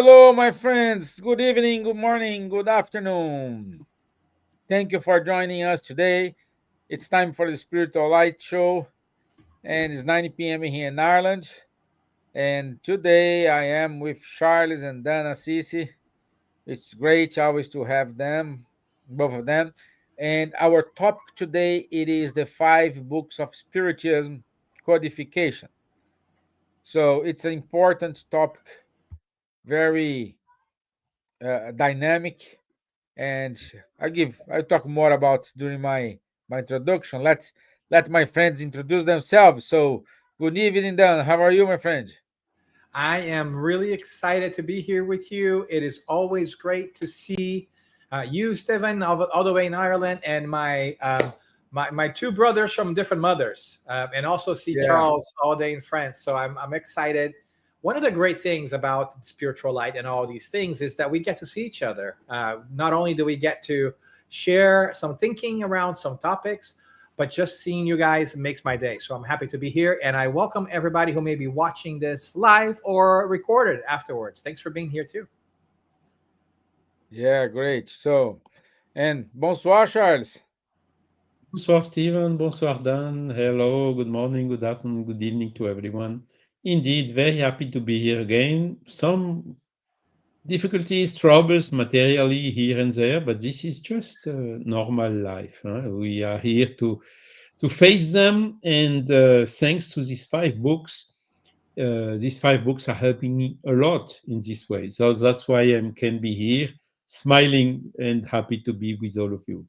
Hello, my friends. Good evening, good morning, good afternoon. Thank you for joining us today. It's time for the Spiritual Light Show, and it's 9 p.m. here in Ireland. And today I am with Charles and Dana Sisi. It's great always to have them, both of them. And our topic today it is the five books of Spiritism codification. So it's an important topic, very dynamic, and I'll talk more about during my introduction. Let my friends introduce themselves. So good evening, Dan. How are you, my friend? I am really excited to be here with you. It is always great to see you, Stevan, all the way in Ireland, and my two brothers from different mothers, and also see Yeah, Charles all day in France. So I'm excited. One of the great things about spiritual light and all these things is that we get to see each other. Not only do we get to share some thinking around some topics, but just seeing you guys makes my day. So I'm happy to be here. And I welcome everybody who may be watching this live or recorded afterwards. Thanks for being here too. yeah, great. So, and bonsoir, Charles. Bonsoir, Steven. Bonsoir, Dan. Hello, good morning, good afternoon, good evening to everyone. Indeed, very happy to be here again. Some difficulties, troubles materially here and there, but this is just normal life. Huh? We are here to face them, and thanks to these five books are helping me a lot in this way. So that's why I can be here, smiling and happy to be with all of you.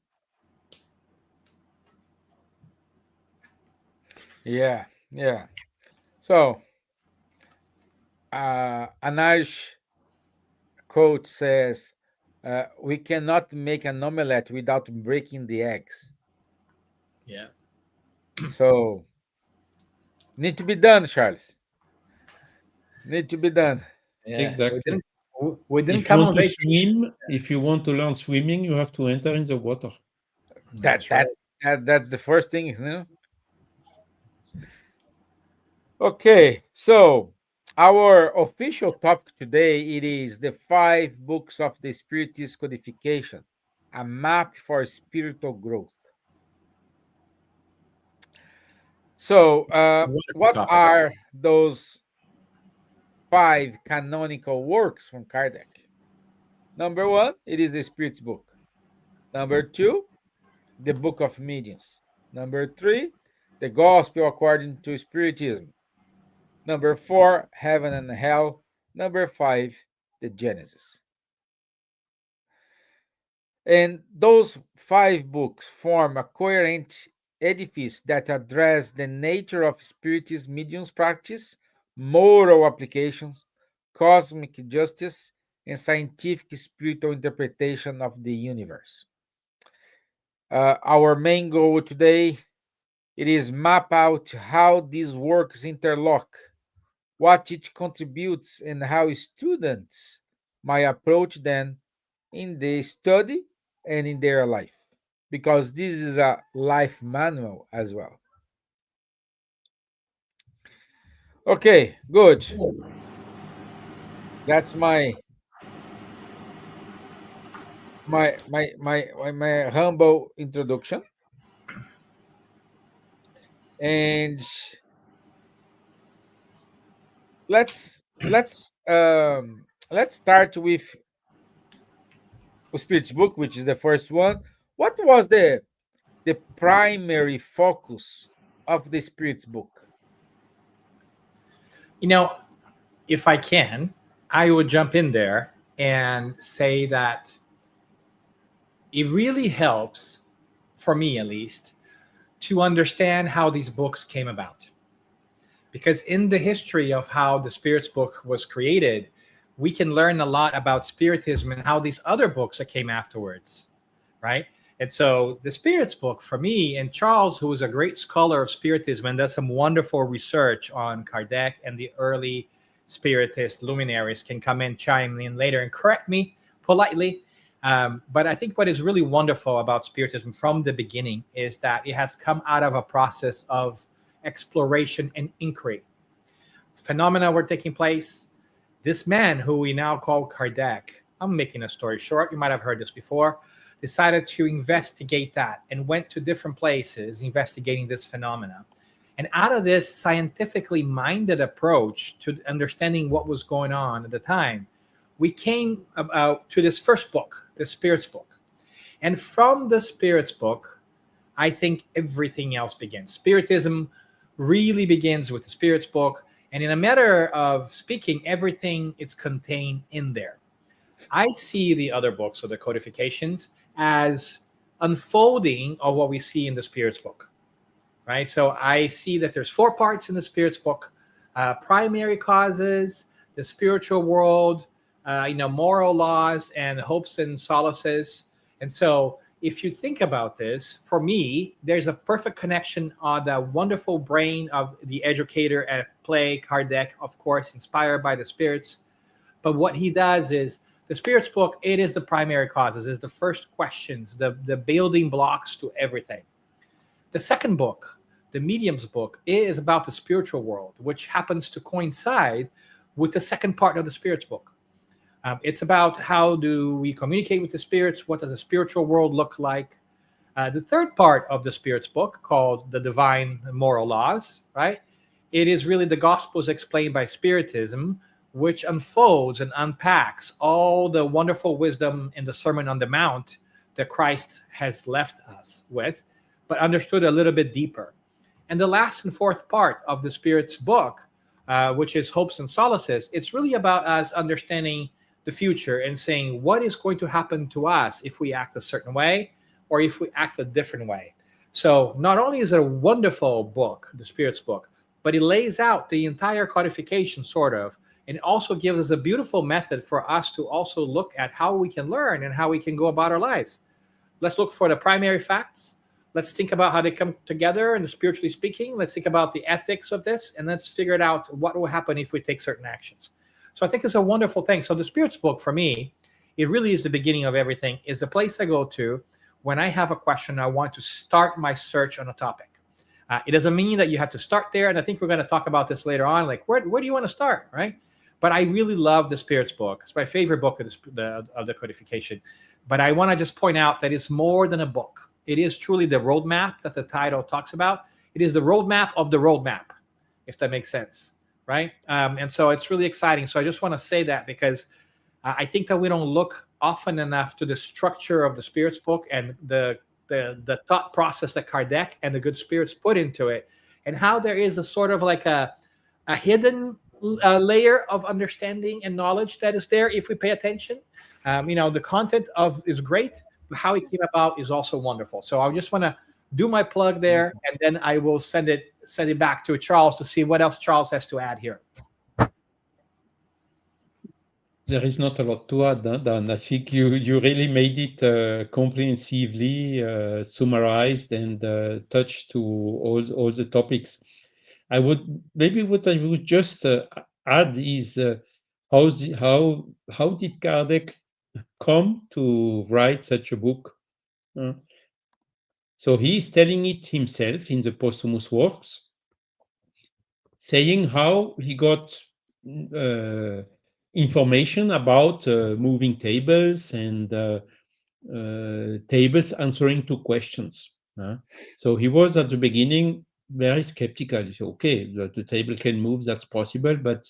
Yeah, yeah. So, an Irish quote says, "We cannot make an omelette without breaking the eggs." Yeah. So, need to be done, Charles. Need to be done. Yeah. We Exactly. didn't we didn't If you come want on to vacation. swim, if you want to learn swimming, you have to enter in the water. That That's right. that that's the first thing, isn't it? Okay, so our official topic today it is the five books of the Spiritist Codification, a map for spiritual growth. So, Wonderful what topic. are those five canonical works from Kardec? Number one, it is the Spirit's book. Number two, the Book of Mediums. Number three, the Gospel according to Spiritism. Number four, Heaven and Hell. Number five, the Genesis. And those five books form a coherent edifice that address the nature of Spiritist mediums practice, moral applications, cosmic justice, and scientific spiritual interpretation of the universe. Our main goal today it is map out how these works interlock, what it contributes, and how students might approach them in the study and in their life. Because this is a life manual as well. Okay, good. That's my humble introduction. And let's start with Spirit's book, which is the first one. What was the primary focus of the Spirit's book? You know, if I can, I would jump in there and say that it really helps, for me at least, to understand how these books came about. Because in the history of how the Spirits book was created, we can learn a lot about Spiritism and how these other books that came afterwards, right? And so the Spirits book for me, and Charles, who is a great scholar of Spiritism and does some wonderful research on Kardec and the early Spiritist luminaries, can come in, chime in later and correct me politely. But I think what is really wonderful about Spiritism from the beginning is that it has come out of a process of exploration and inquiry. Phenomena were taking place, This man, who we now call Kardec, I'm making a story short, you might have heard this before, decided to investigate that and went to different places investigating this phenomena. And out of this scientifically minded approach to understanding what was going on at the time, we came about to this first book, the Spirits book. And from the Spirits book, I think everything else begins. Spiritism really begins with the Spirits book. And in a matter of speaking, everything is contained in there. I see the other books or the codifications as unfolding of what we see in the Spirits book, right? So I see that there's 4 parts in the Spirits book: primary causes, the spiritual world, moral laws, and hopes and solaces. And so if you think about this, for me, there's a perfect connection on the wonderful brain of the educator at play, Kardec, of course, inspired by the spirits. But what he does is, the Spirits book, it is the primary causes, is the first questions, the building blocks to everything. The second book, the Mediums book, is about the spiritual world, which happens to coincide with the second part of the Spirits book. It's about how do we communicate with the spirits? What does the spiritual world look like? The third part of the Spirits book, called the Divine Moral Laws, right? It is really the Gospels explained by Spiritism, which unfolds and unpacks all the wonderful wisdom in the Sermon on the Mount that Christ has left us with, but understood a little bit deeper. And the last and fourth part of the Spirits book, which is Hopes and Solaces, it's really about us understanding the future and saying what is going to happen to us if we act a certain way or if we act a different way. So not only is it a wonderful book, the Spirits book, but it lays out the entire codification, sort of, and it also gives us a beautiful method for us to also look at how we can learn and how we can go about our lives. Let's look for the primary facts. Let's think about how they come together and spiritually speaking. Let's think about the ethics of this, and let's figure it out what will happen if we take certain actions. So I think it's a wonderful thing. So the Spirits book, for me, it really is the beginning of everything, is the place I go to when I have a question. I want to start my search on a topic. It doesn't mean that you have to start there. And I think we're going to talk about this later on. Like, where do you want to start, right? But I really love the Spirits book. It's my favorite book of the codification. But I want to just point out that it's more than a book. It is truly the roadmap that the title talks about. It is the roadmap of the roadmap, if that makes sense, right? And so it's really exciting. So I just want to say that because I think that we don't look often enough to the structure of the Spirits book and the thought process that Kardec and the good spirits put into it, and how there is a sort of like a hidden layer of understanding and knowledge that is there if we pay attention. The content is great, but how it came about is also wonderful. So I just want to do my plug there, and then I will send it back to Charles to see what else Charles has to add here. There is not a lot to add, Dan. I think you really made it comprehensively summarized and touched to all the topics. What I would just add is how did Kardec come to write such a book? So he is telling it himself in the posthumous works, saying how he got information about moving tables and tables answering to questions. So he was at the beginning very skeptical. He said, okay, the table can move, that's possible, but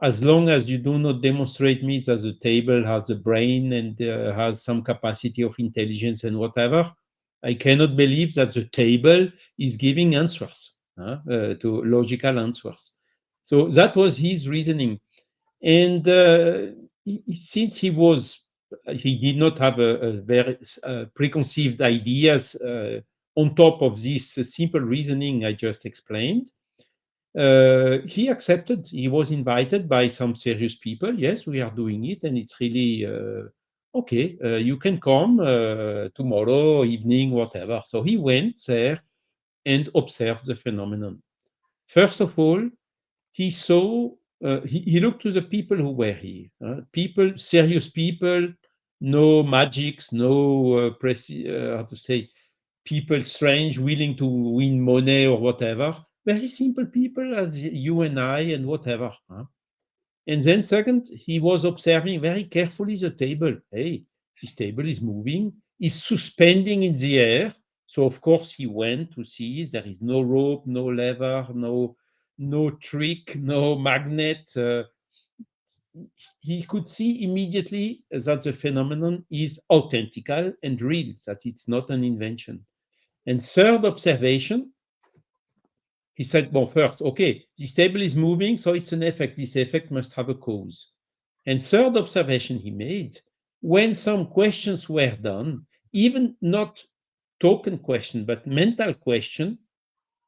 as long as you do not demonstrate me that the table has a brain and has some capacity of intelligence and whatever, I cannot believe that the table is giving answers, to logical answers. So that was his reasoning. And since he did not have a very preconceived ideas on top of this simple reasoning I just explained, he accepted. He was invited by some serious people. Yes, we are doing it, and it's really okay. You can come tomorrow evening, whatever. So he went there and observed the phenomenon. First of all, he saw. He looked to the people who were here. Serious people, no magics, no how to say, people strange, willing to win money or whatever. Very simple people as you and I and whatever. And then second, he was observing very carefully the table. Hey, this table is moving, is suspending in the air. So of course he went to see there is no rope, no lever, no trick, no magnet. He could see immediately that the phenomenon is authentical and real, that it's not an invention. And third observation, he said, well, first, okay, this table is moving, so it's an effect. This effect must have a cause. And third observation he made, when some questions were done, even not token question, but mental question,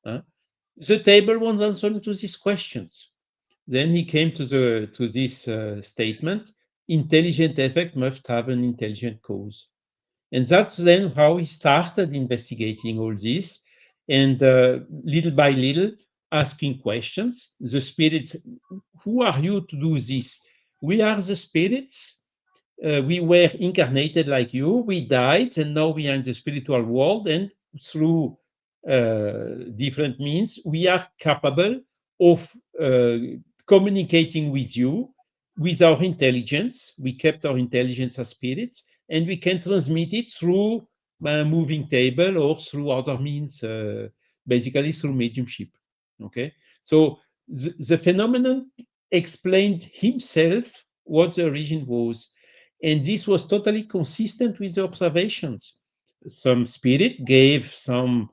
the table was answering to these questions. Then he came to this statement, intelligent effect must have an intelligent cause. And that's then how he started investigating all this, and little by little asking questions. The spirits, who are you to do this? We are the spirits. We were incarnated like you. We died, and now we are in the spiritual world. And through different means, we are capable of communicating with you with our intelligence. We kept our intelligence as spirits, and we can transmit it through a moving table or through other means, basically through mediumship. Okay, so the phenomenon explained himself what the origin was, and this was totally consistent with the observations. Some spirit gave some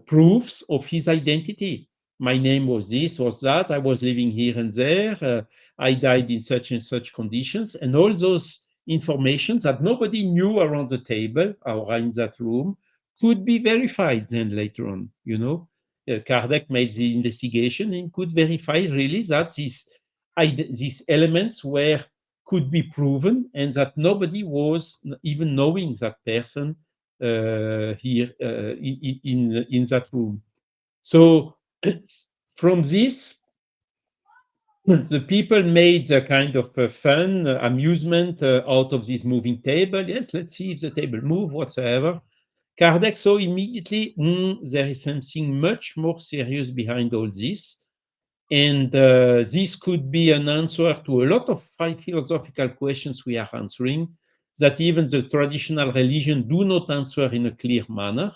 proofs of his identity. My name was this, was that. I was living here and there. I died in such and such conditions, and all those information that nobody knew around the table or in that room could be verified then later on. Kardec made the investigation and could verify really that these elements could be proven, and that nobody was even knowing that person here in that room. So from this, the people made a kind of fun, amusement out of this moving table. Yes, let's see if the table moves, whatsoever. Kardec saw immediately, there is something much more serious behind all this. And this could be an answer to a lot of philosophical questions we are answering, that even the traditional religion do not answer in a clear manner.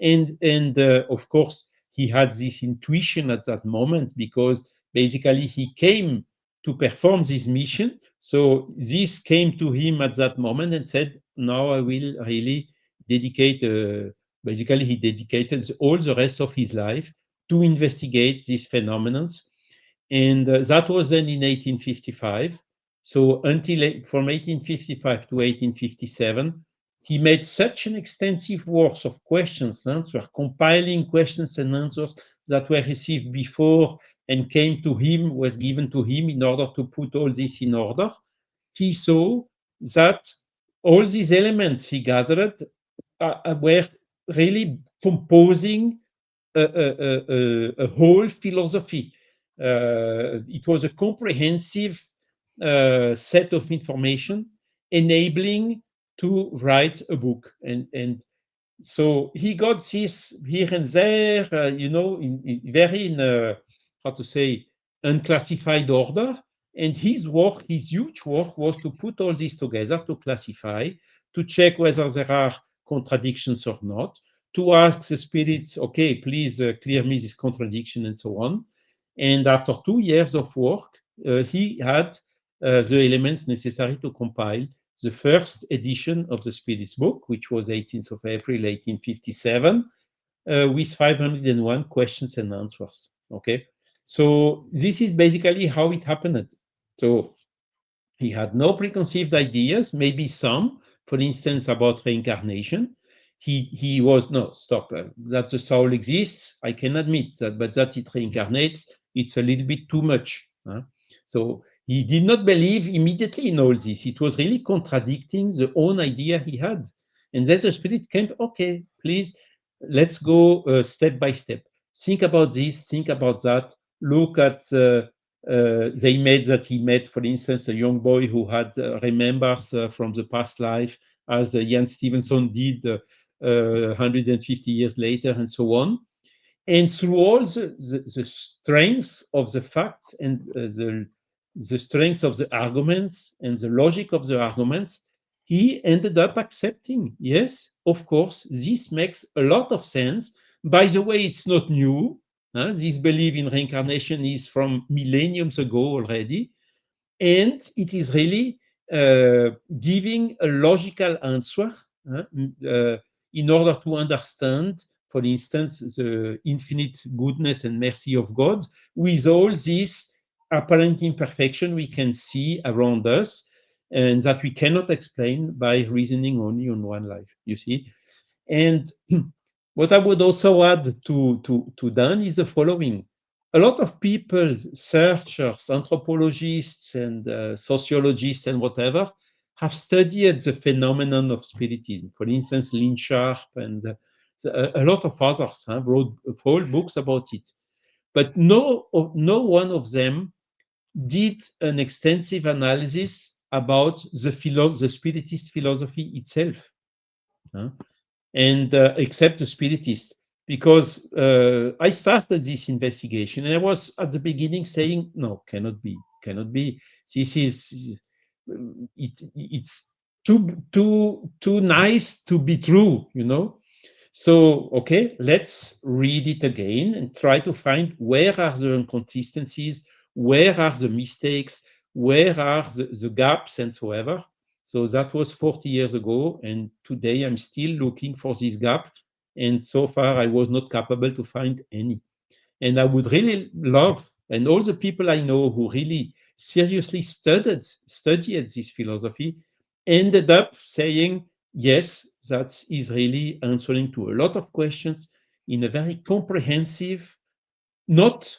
And of course, he had this intuition at that moment, because basically he came to perform this mission. So this came to him at that moment and said, now I will really dedicate, basically he dedicated all the rest of his life to investigate these phenomena. And that was then in 1855. So from 1855 to 1857, he made such an extensive work of questions and answers, compiling questions and answers that were received before and was given to him in order to put all this in order. He saw that all these elements he gathered were really composing a whole philosophy. It was a comprehensive set of information enabling to write a book. And so he got this here and there, in how to say, unclassified order. And his huge work, was to put all this together, to classify, to check whether there are contradictions or not, to ask the spirits, okay, please clear me this contradiction, and so on. And after 2 years of work, he had the elements necessary to compile the first edition of the Spirit's book, which was 18th of April, 1857, with 501 questions and answers. Okay, so this is basically how it happened. So he had no preconceived ideas, maybe some, for instance, about reincarnation. He was, no, stop, that the soul exists, I can admit that, but that it reincarnates, it's a little bit too much. So he did not believe immediately in all this. It was really contradicting the own idea he had. And then the spirit came, okay, please, let's go step by step. Think about this, think about that, look at he met, for instance, a young boy who had remembers from the past life, as Jan Stevenson did 150 years later, and so on. And through all the strength of the facts and the the strength of the arguments and the logic of the arguments, he ended up accepting, yes, of course, this makes a lot of sense. By the way, it's not new. This belief in reincarnation is from millenniums ago already. And it is really giving a logical answer in order to understand, for instance, the infinite goodness and mercy of God with all this apparent imperfection we can see around us and that we cannot explain by reasoning only on one life, you see. And what I would also add to Dan is the following. A lot of people, searchers, anthropologists, and sociologists, and whatever, have studied the phenomenon of spiritism. For instance, Lynn Sharp and a lot of others wrote whole books about it. But no one of them did an extensive analysis about the Spiritist philosophy itself, and except the Spiritist. Because I started this investigation, and I was at the beginning saying, no, cannot be. This is it's too nice to be true, you know. So okay, let's read it again and try to find where are the inconsistencies, where are the mistakes, where are the gaps, and so ever. So that was 40 years ago, and today I'm still looking for this gap. And so far, I was not capable to find any. And I would really love, and all the people I know who really seriously studied this philosophy, ended up saying, yes, that is really answering to a lot of questions in a very comprehensive, not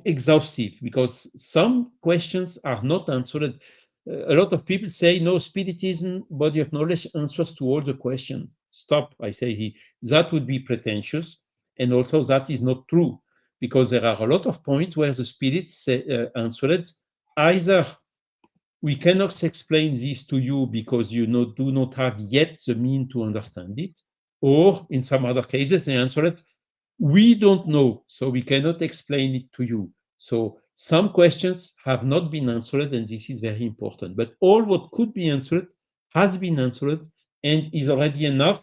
exhaustive, because some questions are not answered. A lot of people say, no, Spiritism, body of knowledge, answers to all the questions. Stop, I say, that would be pretentious. And also that is not true, because there are a lot of points where the spirits answered, either we cannot explain this to you because you do not have yet the means to understand it, or in some other cases, they answered, we don't know, so we cannot explain it to you. So some questions have not been answered, and this is very important. But all what could be answered has been answered and is already enough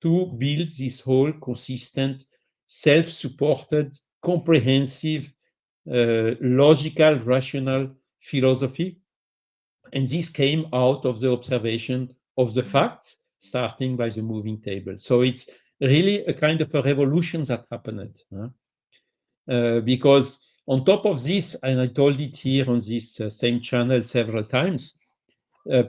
to build this whole consistent, self-supported, comprehensive, logical, rational philosophy. And this came out of the observation of the facts, starting by the moving table. So it's really a kind of a revolution that happened. Because on top of this, and I told it here on this same channel several times,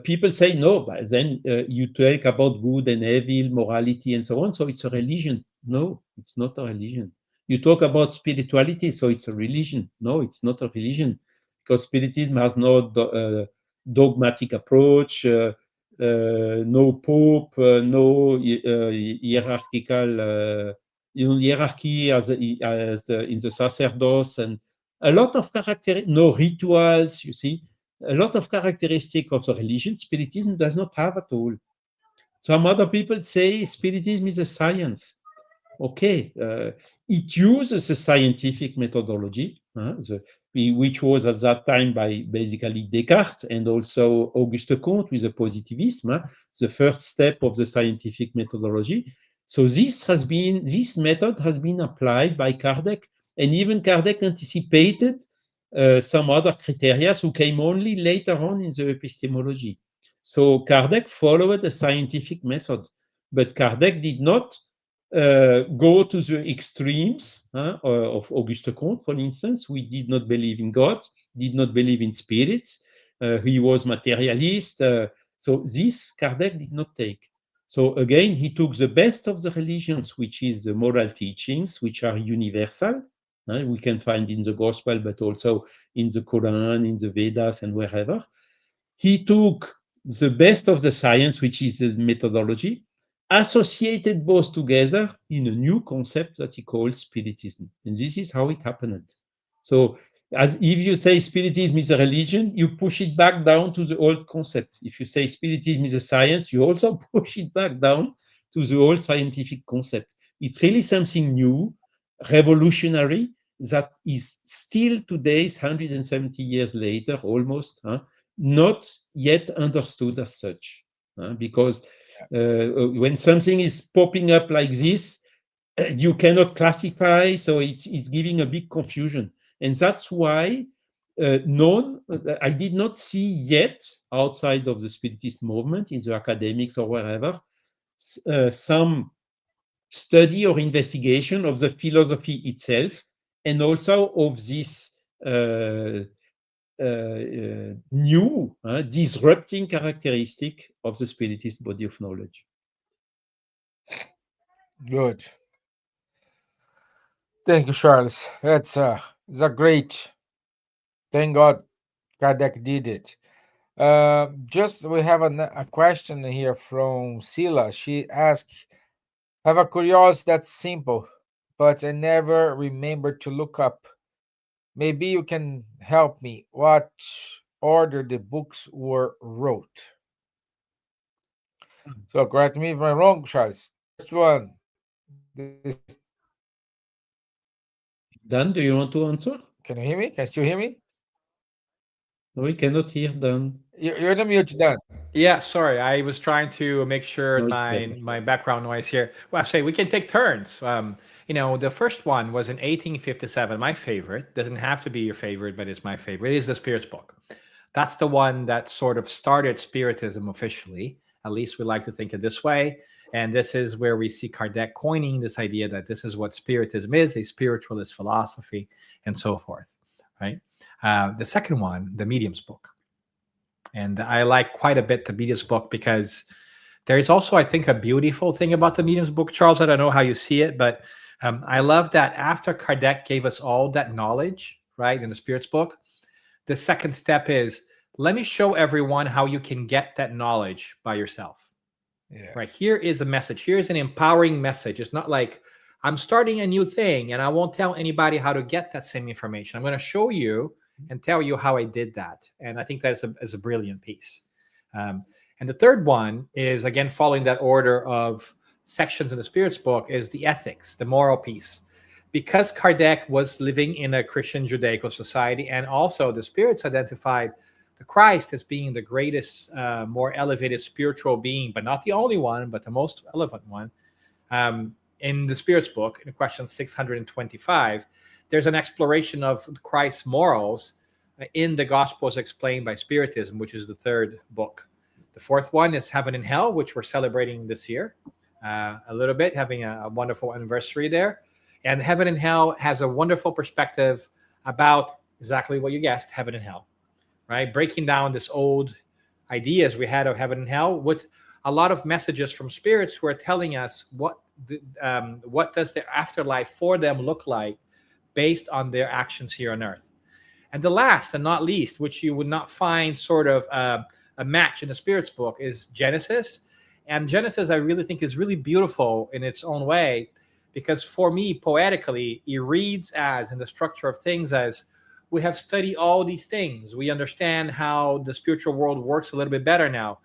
people say, no, but then you talk about good and evil, morality, and so on, so it's a religion. No, it's not a religion. You talk about spirituality, so it's a religion. No, it's not a religion, because Spiritism has no dogmatic approach, no pope, no hierarchical hierarchy as in the sacerdoce, and a lot of no rituals, you see. A lot of characteristic of the religion, Spiritism does not have at all. Some other people say Spiritism is a science. Okay, it uses a scientific methodology, which was at that time by basically Descartes and also Auguste Comte with the positivism, the first step of the scientific methodology. So this method has been applied by Kardec, and even Kardec anticipated some other criteria who came only later on in the epistemology. So Kardec followed a scientific method, but Kardec did not go to the extremes of Auguste Comte, for instance. We did not believe in God, did not believe in spirits. He was materialist. So this Kardec did not take. So again, he took the best of the religions, which is the moral teachings, which are universal. We can find in the Gospel, but also in the Quran, in the Vedas, and wherever. He took the best of the science, which is the methodology, associated both together in a new concept that he called Spiritism. And this is how it happened. So as if you say Spiritism is a religion, you push it back down to the old concept. If you say Spiritism is a science, you also push it back down to the old scientific concept. It's really something new, revolutionary, that is still today, 170 years later, almost, not yet understood as such. Because when something is popping up like this, you cannot classify, so it's giving a big confusion. And that's why I did not see yet, outside of the Spiritist movement, in the academics or wherever, some study or investigation of the philosophy itself, and also of this new disrupting characteristic of the Spiritist body of knowledge. Good. Thank you, Charles. It's a great. Thank God Kardec did it. Just we have a question here from Sila. She asked, "Have a curiosity that's simple, but I never remember to look up. Maybe you can help me. What order the books were wrote?" So correct me if I'm wrong, Charles. First one. This, Dan, do you want to answer? can you hear me? Can you still hear me? No, we cannot hear Dan. You're the mute, Dan. Yeah, sorry. I was trying to make sure No, it's my better. my background noise here. Well, I say we can take turns. The first one was in 1857. My favorite doesn't have to be your favorite, but it's my favorite. It is the Spirit's Book. That's the one that sort of started Spiritism officially. At least we like to think it this way. And this is where we see Kardec coining this idea that this is what Spiritism is, a spiritualist philosophy, and so forth. Right. The second one, the Medium's Book. And I like quite a bit the Medium's Book because there is also, I think, a beautiful thing about the Medium's Book, Charles. I don't know how you see it, but I love that after Kardec gave us all that knowledge, right, in the Spirit's Book, the second step is, let me show everyone how you can get that knowledge by yourself. Yeah. Right. Here is a message. Here's an empowering message. It's not like I'm starting a new thing and I won't tell anybody how to get that same information. I'm going to show you and tell you how I did that. And I think that is a brilliant piece. And the third one is, again, following that order of sections in the Spirit's Book, is the ethics, the moral piece. Because Kardec was living in a Christian Judaical society, and also the Spirits identified the Christ as being the greatest, more elevated spiritual being, but not the only one, but the most relevant one. In the Spirit's Book, in question 625, there's an exploration of Christ's morals in the Gospels explained by Spiritism, which is the third book. The fourth one is Heaven and Hell, which we're celebrating this year a little bit, having a wonderful anniversary there. And Heaven and Hell has a wonderful perspective about exactly what you guessed, heaven and hell, right? Breaking down this old ideas we had of heaven and hell with a lot of messages from spirits who are telling us what does the afterlife for them look like based on their actions here on earth. And the last and not least, which you would not find sort of a match in the Spirit's Book, is Genesis. And Genesis, I really think, is really beautiful in its own way, because for me, poetically, it reads as, in the structure of things, as we have studied all these things. We understand how the spiritual world works a little bit better now.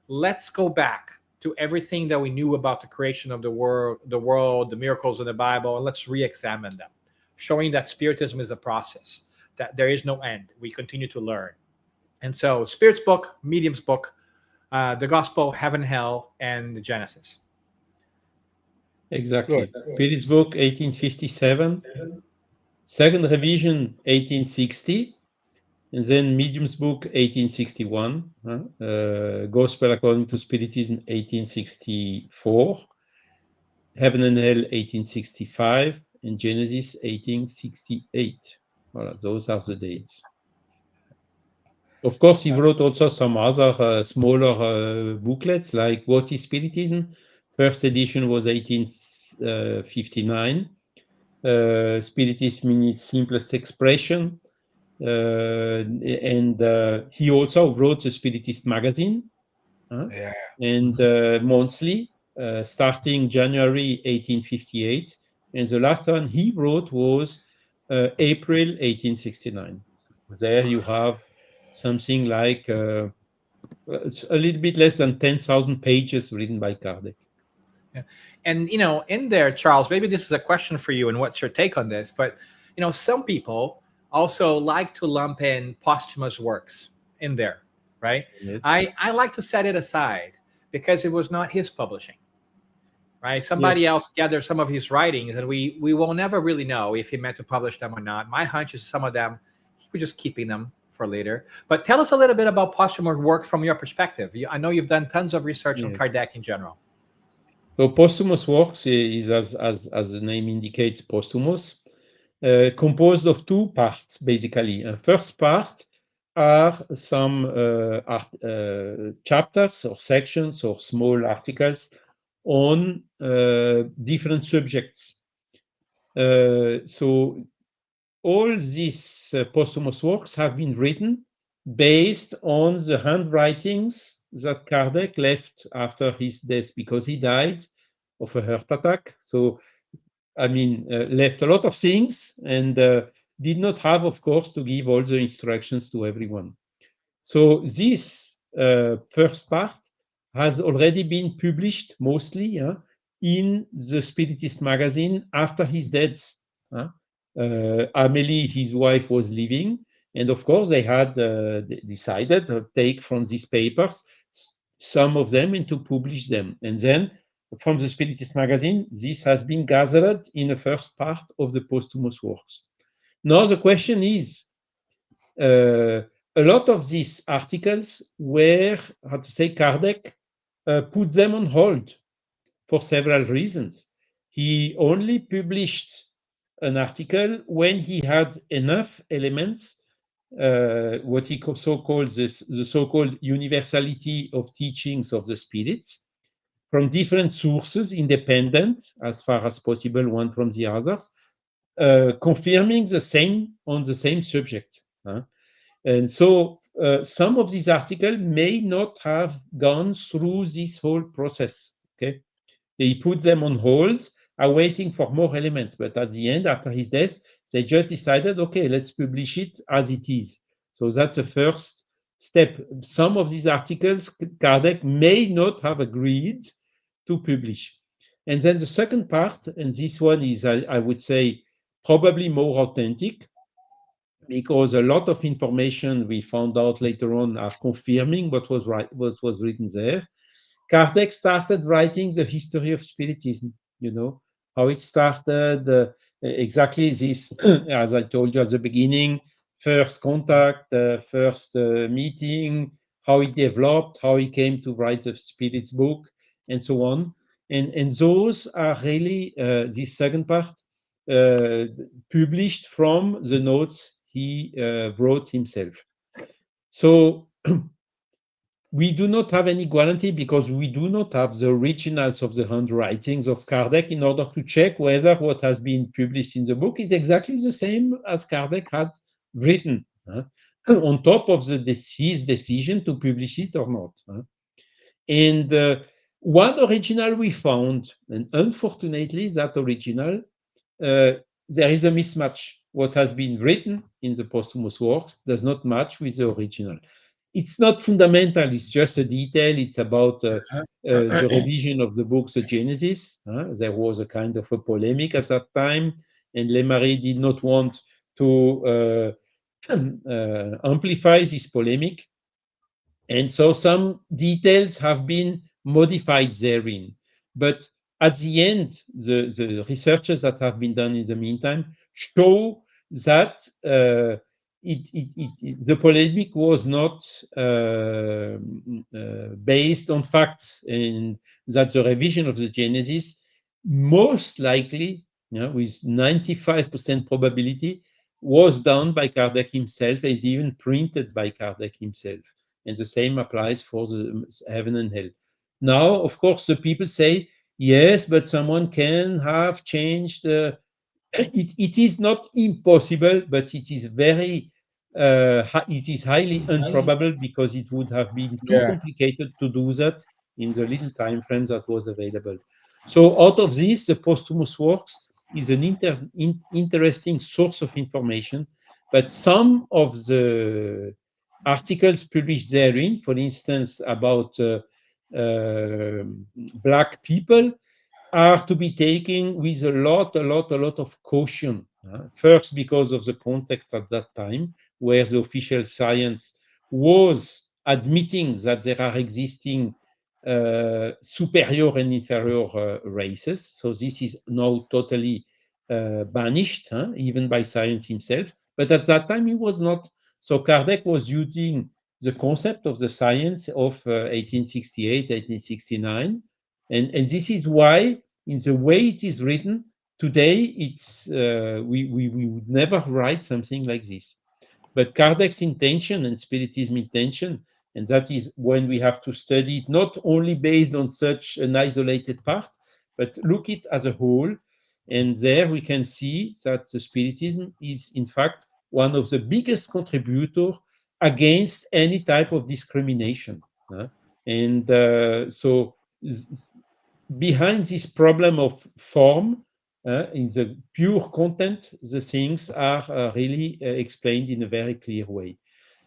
Let's go back to everything that we knew about the creation of the world, the miracles in the Bible, and let's re-examine them, showing that Spiritism is a process, that there is no end. We continue to learn. And so Spirit's Book, Medium's Book, the Gospel, Heaven, Hell, and the Genesis. Exactly. Spirit's Book, 1857. Second revision, 1860. And then Medium's Book, 1861. Gospel According to Spiritism, 1864. Heaven and Hell, 1865. And Genesis, 1868. Voilà, those are the dates. Of course, he wrote also some other smaller booklets, like What is Spiritism? First edition was 1859. Spiritism in its simplest expression. And he also wrote a Spiritist magazine, and monthly, starting January 1858. And the last one he wrote was April 1869. So there you have something like a little bit less than 10,000 pages written by Kardec. Yeah. And, in there, Charles, maybe this is a question for you and what's your take on this, but, some people also like to lump in posthumous works in there, right? Yes. I like to set it aside because it was not his publishing, right? Somebody Yes. else gathered some of his writings, and we will never really know if he meant to publish them or not. My hunch is some of them he was just keeping them for later. But tell us a little bit about posthumous works from your perspective. I know you've done tons of research on Yes. Kardec in general. So posthumous works is, as the name indicates, posthumous, composed of two parts, basically. First part are some chapters or sections or small articles on different subjects. So all these posthumous works have been written based on the handwritings that Kardec left after his death, because he died of a heart attack. So, I mean, left a lot of things and did not have, of course, to give all the instructions to everyone. So this first part has already been published mostly in the Spiritist magazine after his death. Amélie, his wife, was living, and of course they had decided to take from these papers some of them and to publish them. And then from the Spiritist magazine, this has been gathered in the first part of the posthumous works. Now the question is, a lot of these articles were, how to say, Kardec put them on hold for several reasons. He only published an article when he had enough elements, what he so-called the so-called universality of teachings of the spirits, from different sources, independent as far as possible, one from the others, confirming the same on the same subject. And so some of these articles may not have gone through this whole process. Okay, they put them on hold, are waiting for more elements. But at the end, after his death, they just decided, okay, let's publish it as it is. So that's the first step. Some of these articles, Kardec may not have agreed to publish. And then the second part, and this one is, I would say, probably more authentic, because a lot of information we found out later on are confirming what was written there. Kardec started writing the history of Spiritism, how it started, exactly this, as I told you at the beginning, first contact, first meeting, how it developed, how he came to write the Spirits book, and so on. And those are really, this second part, published from the notes he wrote himself. So we do not have any guarantee, because we do not have the originals of the handwritings of Kardec in order to check whether what has been published in the book is exactly the same as Kardec had written, on top of his decision to publish it or not. And one original we found, and unfortunately that original, there is a mismatch. What has been written in the posthumous works does not match with the original. It's not fundamental, it's just a detail. It's about the revision of the book, the Genesis. There was a kind of a polemic at that time, and Lemarie did not want to amplify this polemic. And so some details have been modified therein. But at the end, the researches that have been done in the meantime show that the polemic was not based on facts, and that the revision of the Genesis most likely, with 95% probability, was done by Kardec himself and even printed by Kardec himself. And the same applies for the heaven and hell. Now, of course, the people say, yes, but someone can have changed. It is not impossible, but it is it is highly improbable, because it would have been too complicated to do that in the little time frame that was available. So out of this, the posthumous works is an interesting source of information, but some of the articles published therein, for instance, about Black people, are to be taken with a lot of caution. First, because of the context at that time, where the official science was admitting that there are existing superior and inferior races. So this is now totally banished, even by science himself. But at that time, it was not. So Kardec was using the concept of the science of 1868, 1869. And this is why, in the way it is written, today it's we would never write something like this. But Kardec's intention and Spiritism intention, and that is when we have to study it not only based on such an isolated part, but look it as a whole. And there we can see that the Spiritism is in fact one of the biggest contributors against any type of discrimination. And so behind this problem of form, in the pure content, the things are really explained in a very clear way.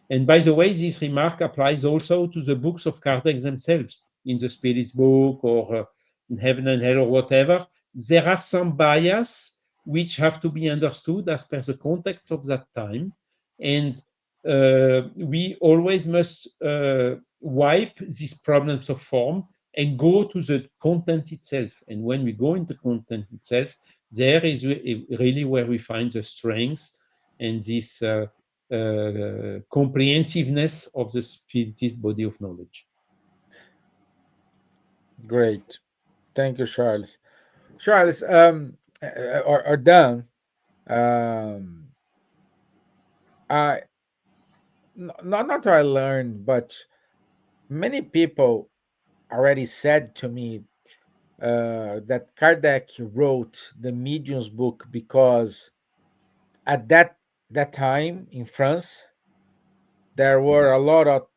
And by the way, this remark applies also to the books of Kardec themselves, in the Spirit's book or in Heaven and Hell or whatever. There are some bias which have to be understood as per the context of that time. And we always must wipe these problems of form and go to the content itself. And when we go into content itself, there is really where we find the strength and this comprehensiveness of the Spiritist body of knowledge. Great. Thank you, Charles. Charles, or Dan, I not that I learned, but many people already said to me that Kardec wrote the Medium's book because at that time in France there were a lot of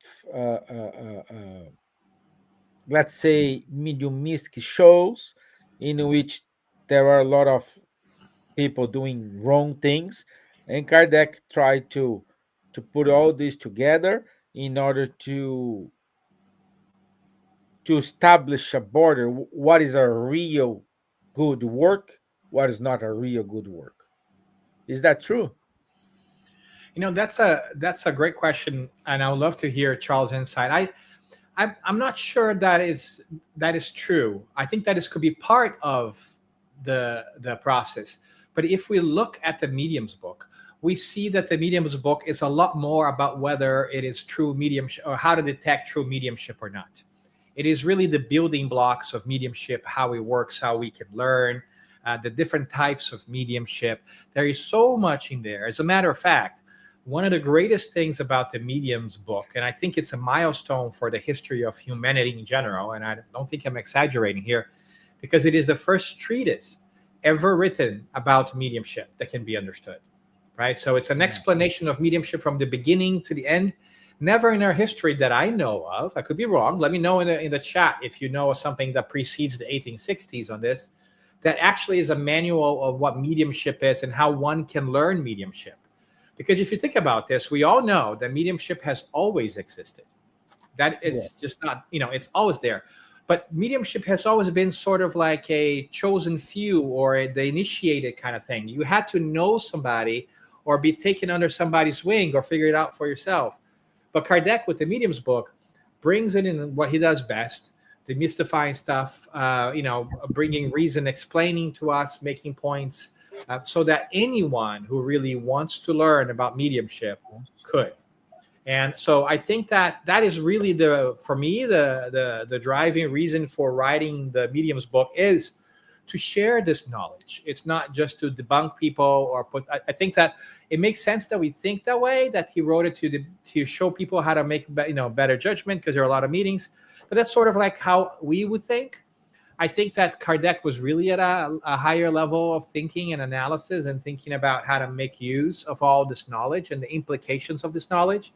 let's say mediumistic shows in which there were a lot of people doing wrong things, and Kardec tried to put all this together in order to establish a border. What is a real good work? What is not a real good work? Is that true? That's a great question, and I would love to hear Charles' insight. I'm not sure that is true. I think that this could be part of the process. But if we look at the medium's book, we see that the medium's book is a lot more about whether it is true mediumship or how to detect true mediumship or not. It is really the building blocks of mediumship, how it works, how we can learn, the different types of mediumship. There is so much in there. As a matter of fact, one of the greatest things about the medium's book, and I think it's a milestone for the history of humanity in general, and I don't think I'm exaggerating here, because it is the first treatise ever written about mediumship that can be understood, right? So it's an explanation of mediumship from the beginning to the end. Never in our history that I know of, I could be wrong, let me know in the chat if you know of something that precedes the 1860s on this, that actually is a manual of what mediumship is and how one can learn mediumship. Because if you think about this, we all know that mediumship has always existed. That it's just not, it's always there. But mediumship has always been sort of like a chosen few or the initiated kind of thing. You had to know somebody or be taken under somebody's wing or figure it out for yourself. But Kardec, with the medium's book, brings it in what he does best, demystifying stuff, bringing reason, explaining to us, making points, so that anyone who really wants to learn about mediumship could. And so I think that is really for me, the driving reason for writing the medium's book is to share this knowledge. It's not just to debunk people or I think that it makes sense that we think that way, that he wrote it to show people how to make better judgment, because there are a lot of meetings. But that's sort of like how we would think. I think that Kardec was really at a higher level of thinking and analysis and thinking about how to make use of all this knowledge and the implications of this knowledge.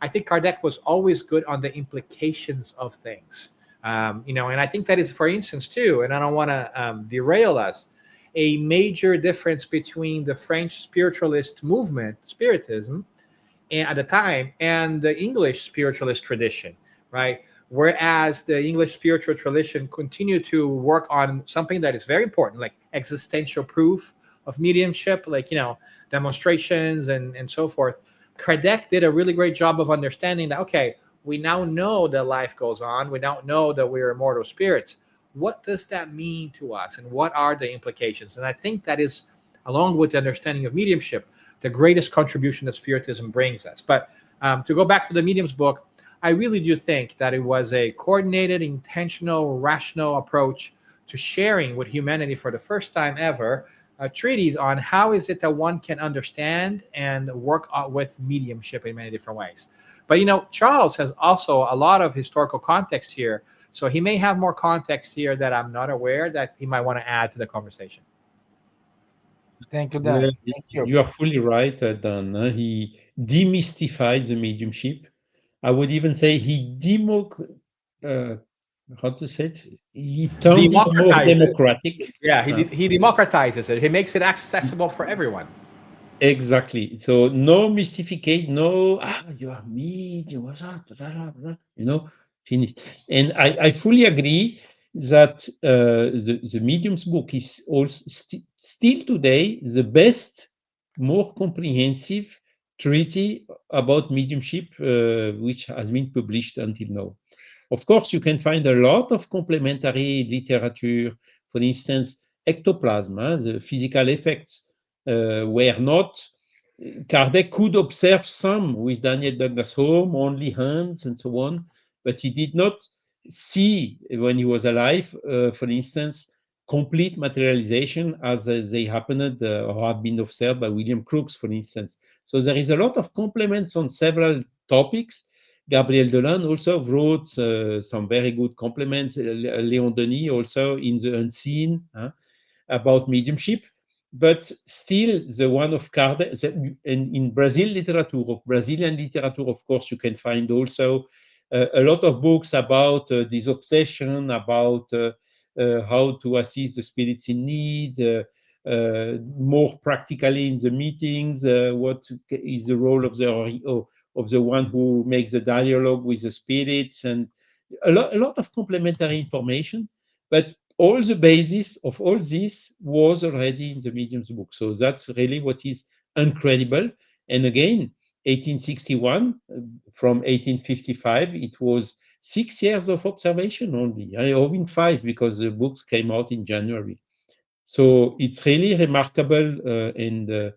I think Kardec was always good on the implications of things. And I think that is, for instance, too, and I don't want to derail us, a major difference between the French spiritualist movement, Spiritism, at the time, and the English spiritualist tradition, right? Whereas the English spiritual tradition continued to work on something that is very important, like existential proof of mediumship, like, demonstrations and so forth, Kardec did a really great job of understanding that, okay, we now know that life goes on. We now know that we're immortal spirits. What does that mean to us, and what are the implications? And I think that is, along with the understanding of mediumship, the greatest contribution that Spiritism brings us. But to go back to the medium's book, I really do think that it was a coordinated, intentional, rational approach to sharing with humanity for the first time ever a treatise on how is it that one can understand and work with mediumship in many different ways. But Charles has also a lot of historical context here, so he may have more context here that I'm not aware that he might want to add to the conversation. Thank you, Yeah, Dan. Thank you. you are fully right, Dan. He demystified the mediumship. I would even say he how to say it? He turned it more democratic. Yeah, he democratizes it. He makes it accessible for everyone. Exactly. So no mystification, no, you are medium, what's up, blah, blah, finished. And I fully agree that the medium's book is also still today the best, more comprehensive treatise about mediumship which has been published until now. Of course, you can find a lot of complementary literature. For instance, ectoplasm, the physical effects were not. Kardec could observe some with Daniel Douglas Home, only hands and so on, but he did not see when he was alive, for instance, complete materialization as they happened or have been observed by William Crookes, for instance. So there is a lot of complements on several topics. Gabriel Dolan also wrote some very good compliments. Léon Denis also in The Unseen about mediumship. But still, the one of Kardec, in Brazilian literature, of course, you can find also a lot of books about this obsession, about how to assist the spirits in need, more practically in the meetings, what is the role of the one who makes the dialogue with the spirits, and a lot of complementary information. But all the basis of all this was already in the medium's book. So that's really what is incredible. And again, 1861 from 1855, it was 6 years of observation only, or even 5, because the books came out in January. So it's really remarkable and a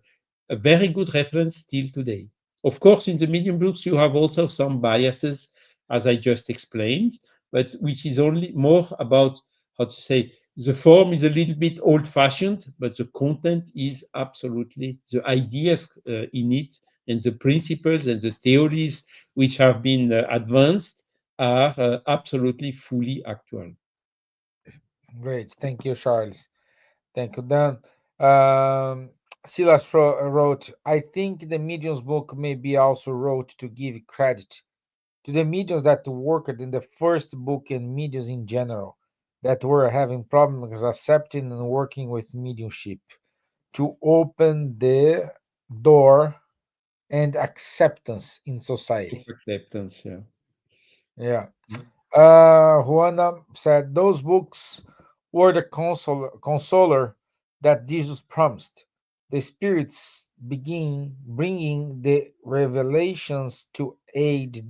very good reference still today. Of course, in the medium books, you have also some biases, as I just explained, but which is only more about, how to say, the form is a little bit old-fashioned, but the content is absolutely, the ideas in it and the principles and the theories which have been advanced are absolutely fully actual. Great. Thank you, Charles. Thank you, Dan. Silas wrote, I think the medium's book may be also wrote to give credit to the mediums that worked in the first book and mediums in general that were having problems accepting and working with mediumship to open the door and acceptance in society. Acceptance, yeah. Yeah. Juana said those books were the consoler that Jesus promised. The spirits begin bringing the revelations to aid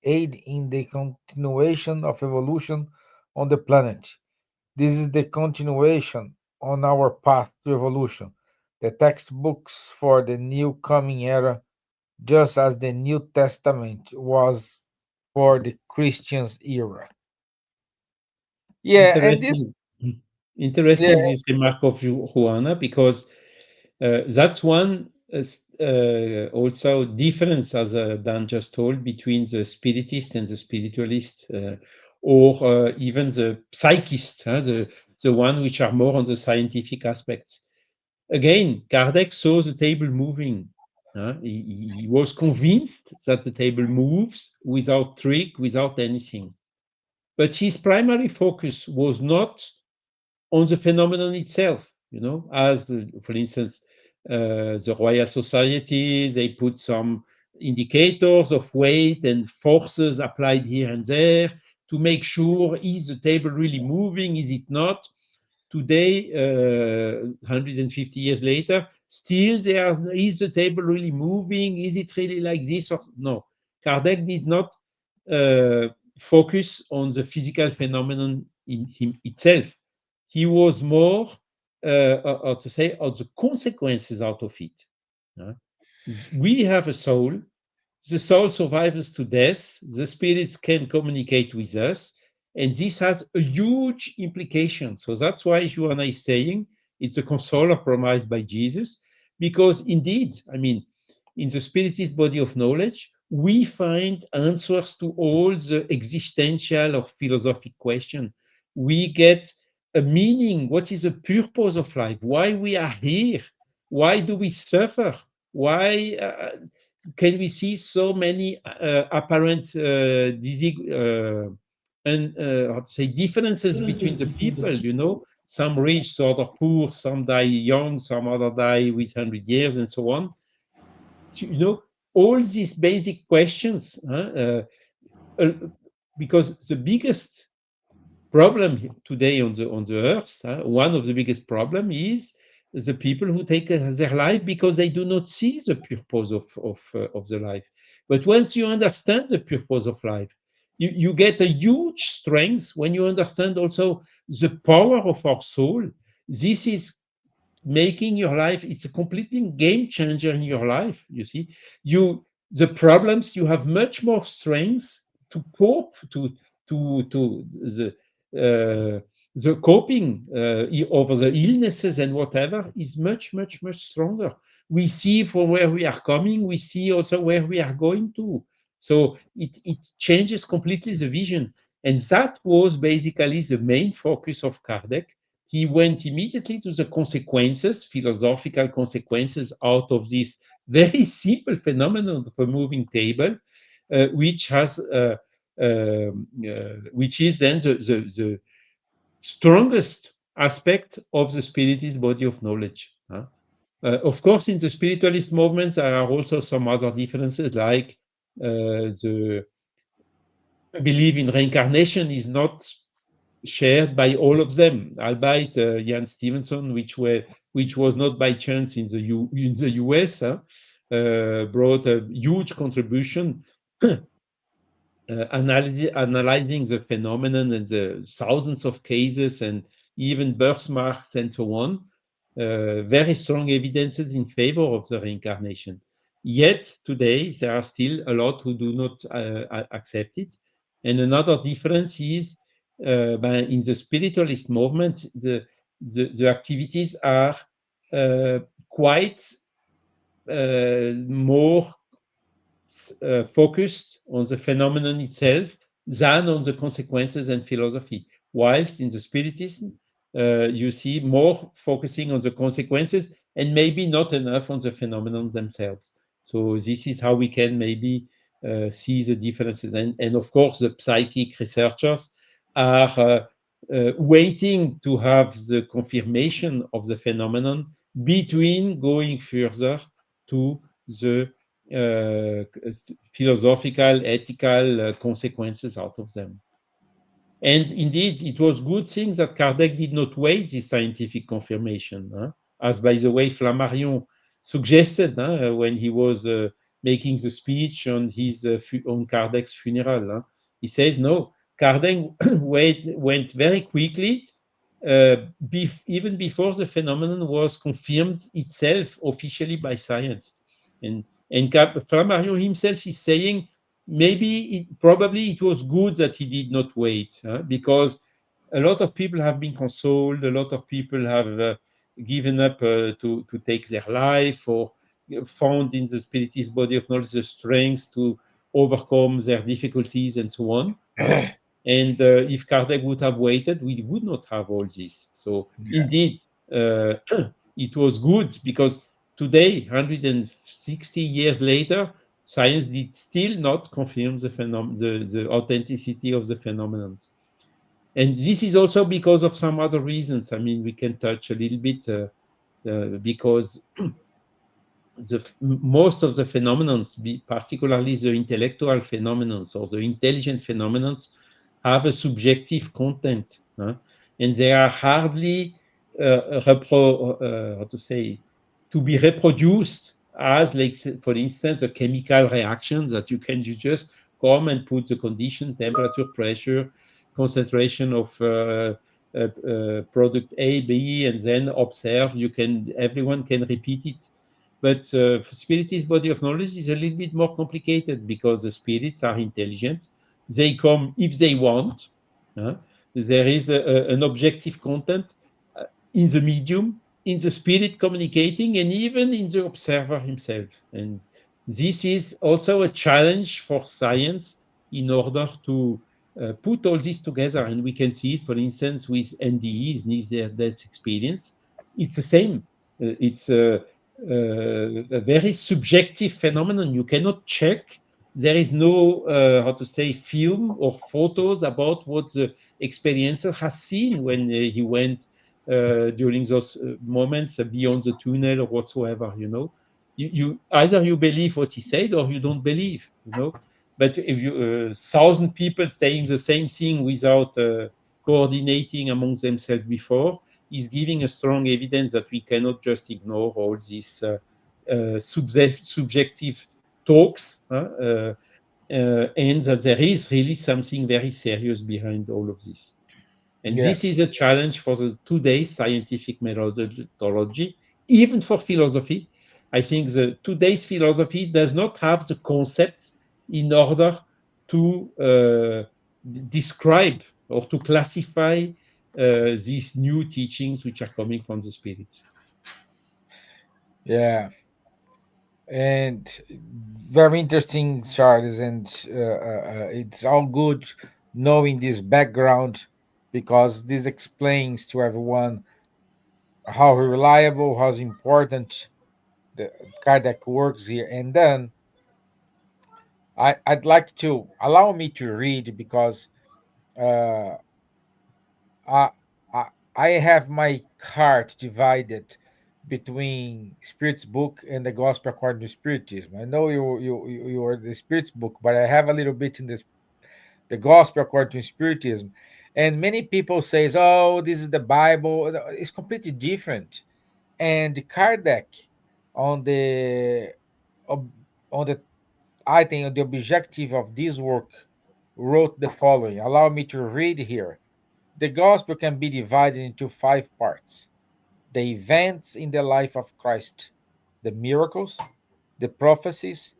in the continuation of evolution on the planet. This is the continuation on our path to evolution, the textbooks for the new coming era, just as the New Testament was for the Christian's era. Yeah, and this, Interesting. yeah, Interesting this remark of Juana, because that's one also difference, as Dan just told, between the spiritist and the spiritualist, or even the psychist, the one which are more on the scientific aspects. Again, Kardec saw the table moving. He was convinced that the table moves without trick, without anything. But his primary focus was not on the phenomenon itself, as for instance, the Royal Society, they put some indicators of weight and forces applied here and there to make sure, is the table really moving, is it not? today, 150 years later, still is the table really moving? Is it really like this? Or no? Kardec did not focus on the physical phenomenon in him itself. He was more, or to say, on the consequences out of it. We have a soul. The soul survives to death. The spirits can communicate with us. And this has a huge implication. So that's why Joanna is saying it's a consoler promised by Jesus. Because indeed, I mean, in the Spiritist body of knowledge, we find answers to all the existential or philosophic questions. We get a meaning. What is the purpose of life? Why we are here? Why do we suffer? Why can we see so many apparent how to say differences between the people? You know, some rich, some other poor, some die young, some other die with 100 years, and so on. So, you know, all these basic questions, because the biggest problem today on the earth, one of the biggest problem is the people who take their life because they do not see the purpose of the life. But once you understand the purpose of life, you get a huge strength when you understand also the power of our soul. This is making your life, it's a completely game changer in your life. You see, the problems, you have much more strength to cope to the coping over the illnesses and whatever is much stronger. We see from where we are coming, we see also where we are going to. So it changes completely the vision. And that was basically the main focus of Kardec. He went immediately to the consequences, philosophical consequences out of this very simple phenomenon of a moving table, which has which is then the strongest aspect of the Spiritist body of knowledge. Of course, in the spiritualist movement, there are also some other differences, like the belief in reincarnation is not shared by all of them, albeit Jan Stevenson, which was not by chance in the US, brought a huge contribution analyzing the phenomenon and the thousands of cases and even birthmarks and so on. Very strong evidences in favor of the reincarnation. Yet today there are still a lot who do not accept it. And another difference is in the spiritualist movement, the activities are quite more focused on the phenomenon itself than on the consequences and philosophy. Whilst in the Spiritism, you see more focusing on the consequences and maybe not enough on the phenomenon themselves. So this is how we can maybe see the differences. And of course, the psychic researchers are waiting to have the confirmation of the phenomenon between going further to the philosophical, ethical consequences out of them. And indeed, it was good thing that Kardec did not wait this scientific confirmation, as by the way, Flammarion suggested when he was making the speech on on Kardec's funeral. He says, no, Kardec went very quickly, even before the phenomenon was confirmed itself officially by science. And Flammarion himself is saying, probably it was good that he did not wait, because a lot of people have been consoled, a lot of people have given up to take their life, or found in the Spiritist body of knowledge the strength to overcome their difficulties and so on. And if Kardec would have waited, we would not have all this. So indeed, it was good, because today, 160 years later, science did still not confirm the authenticity of the phenomenon. And this is also because of some other reasons. I mean, we can touch a little bit because most of the phenomena, particularly the intellectual phenomena or the intelligent phenomena, have a subjective content. and they are hardly how to say, to be reproduced as, like, for instance, a chemical reaction that you can just come and put the condition, temperature, pressure, concentration of product A, B, and then observe. Everyone can repeat it. But Spiritist body of knowledge is a little bit more complicated because the spirits are intelligent. They come if they want. uh, there is an objective content uh, in the medium, in the spirit communicating, and even in the observer himself. And this is also a challenge for science in order to put all this together. And we can see it, for instance, with NDEs, near death experience. It's the same. It's a very subjective phenomenon. You cannot check. There is no, how to say, film or photos about what the experiencer has seen when he went during those moments beyond the tunnel or whatsoever. You either you believe what he said or you don't believe. But if you 1,000 people saying the same thing without coordinating among themselves before, is giving a strong evidence that we cannot just ignore all these subjective talks, and that there is really something very serious behind all of this. And Yeah. this is a challenge for the today's scientific methodology, even for philosophy. I think the today's philosophy does not have the concepts in order to describe or to classify these new teachings which are coming from the spirits. Yeah. And very interesting, Charles. And it's all good knowing this background because this explains to everyone how reliable, how important the Kardec works here. And then I'd like to allow me to read because uh, I, I I have my heart divided between Spirit's book and the Gospel according to Spiritism. I know you are the Spirit's book, but I have a little bit in this the Gospel according to Spiritism, and many people says, "Oh, this is the Bible." It's completely different. And Kardec on the ob- on the I think the objective of this work wrote the following. Allow me to read here. The gospel can be divided into five parts: the events in the life of Christ, the miracles, the prophecies,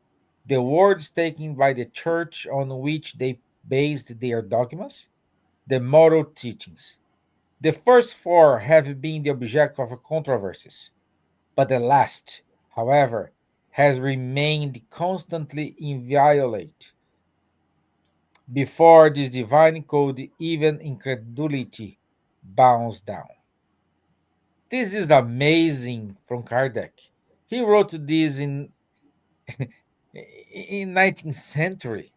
the words taken by the church on which they based their dogmas, the moral teachings. The first four have been the object of controversies, but the last, however, has remained constantly inviolate. Before this divine code, even incredulity bows down. This is amazing from Kardec. He wrote this in 19th century.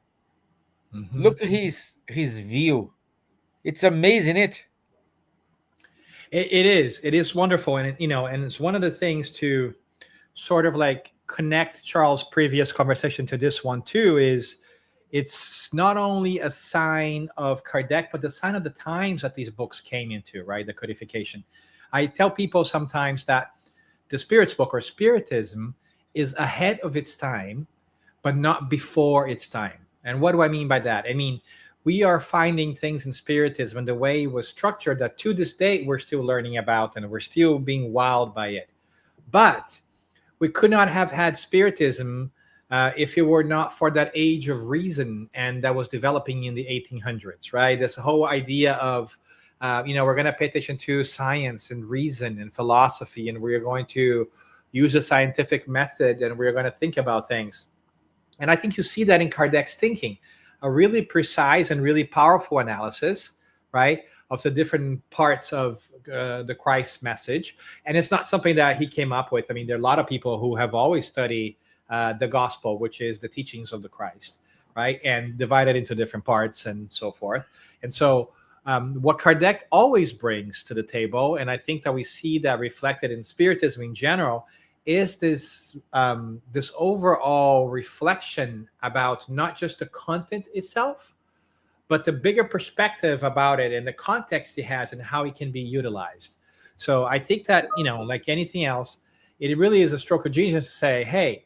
Mhm. Look at his view. It's amazing, it. It is. It is wonderful, and and it's one of the things to sort of like connect Charles' previous conversation to this one too. Is it's not only a sign of Kardec, but the sign of the times that these books came into, right? The codification. I tell people sometimes that the Spirit's book or Spiritism is ahead of its time, but not before its time. And what do I mean by that? I mean, we are finding things in Spiritism and the way it was structured that to this day we're still learning about and we're still being wowed by it. But we could not have had Spiritism if it were not for that age of reason and that was developing in the 1800s, right? This whole idea of, we're going to pay attention to science and reason and philosophy, and we're going to use a scientific method and we're going to think about things. And I think you see that in Kardec's thinking, a really precise and really powerful analysis, right, of the different parts of the Christ message. And it's not something that he came up with. I mean, there are a lot of people who have always studied the gospel, which is the teachings of the Christ, right, and divided into different parts and so forth. And so what Kardec always brings to the table, and I think that we see that reflected in Spiritism in general, is this overall reflection about not just the content itself, but the bigger perspective about it and the context he has and how it can be utilized. So I think that, like anything else, it really is a stroke of genius to say, hey,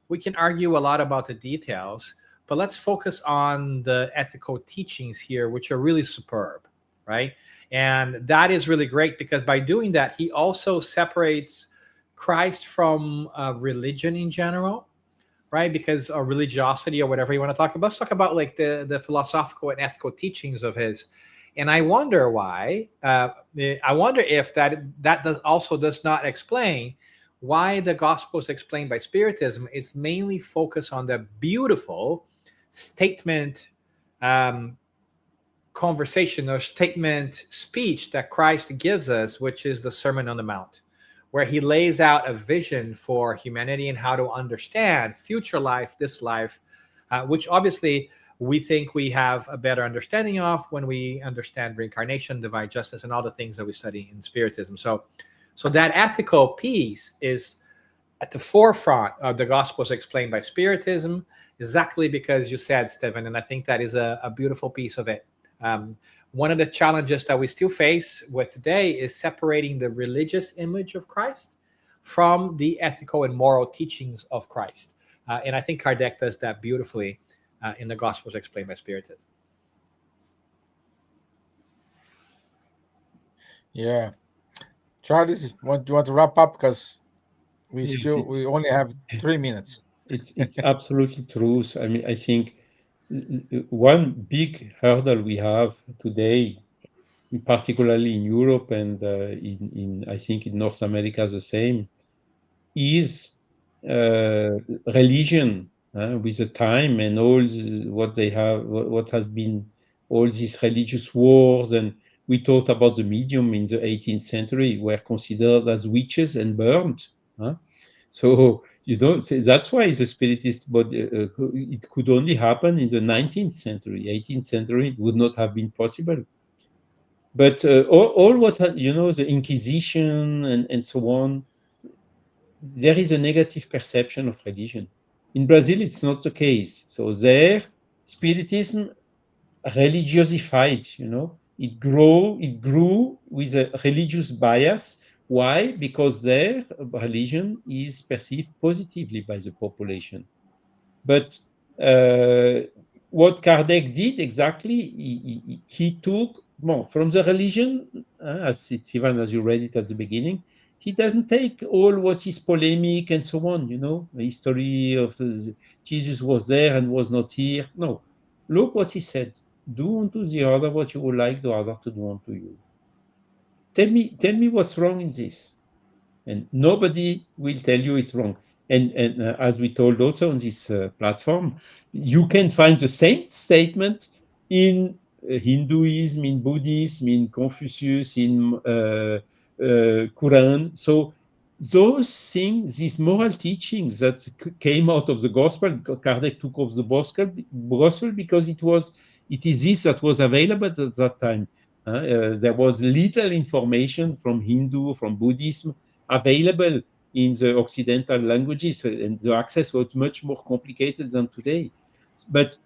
we can argue a lot about the details, but let's focus on the ethical teachings here, which are really superb, right? And that is really great, because by doing that, he also separates Christ from religion in general, right? Because religiosity, or whatever you want to talk about. Let's talk about like the philosophical and ethical teachings of his. And I wonder why. I wonder if that does not explain why the Gospels explained by Spiritism is mainly focused on the beautiful statement, conversation or statement speech that Christ gives us, which is the Sermon on the Mount, where he lays out a vision for humanity and how to understand future life, this life, which obviously we think we have a better understanding of when we understand reincarnation, divine justice, and all the things that we study in Spiritism. So that ethical piece is at the forefront of the Gospels explained by Spiritism, exactly because you said, Stevan, and I think that is a beautiful piece of it. One of the challenges that we still face with today is separating the religious image of Christ from the ethical and moral teachings of Christ. And I think Kardec does that beautifully in the Gospels explained by Spiritism. Yeah. Charles, do you want to wrap up? Because Yes, we only have 3 minutes. it's absolutely true. I mean, I think one big hurdle we have today, particularly in Europe and in I think in North America the same, is religion with the time and all what they have, what has been all these religious wars. And we talked about the medium in the 18th century were considered as witches and burned. So you don't say that's why the spiritist, but it could only happen in the 19th century. 18th century it would not have been possible. But all what the Inquisition and so on, there is a negative perception of religion. In Brazil, it's not the case. So there, Spiritism religiosified. It grew with a religious bias. Why? Because their religion is perceived positively by the population. But what Kardec did exactly, he took from the religion, as Stevan, as you read it at the beginning, he doesn't take all what is polemic and so on, the history of Jesus was there and was not here. No, look what he said. Do unto the other what you would like the other to do unto you. Tell me what's wrong in this. And nobody will tell you it's wrong. And as we told also on this platform, you can find the same statement in Hinduism, in Buddhism, in Confucius, in Quran. So those things, these moral teachings that came out of the gospel, Kardec took off the gospel because it is this that was available at that time. There was little information from Hindu, from Buddhism available in the Occidental languages, and the access was much more complicated than today. But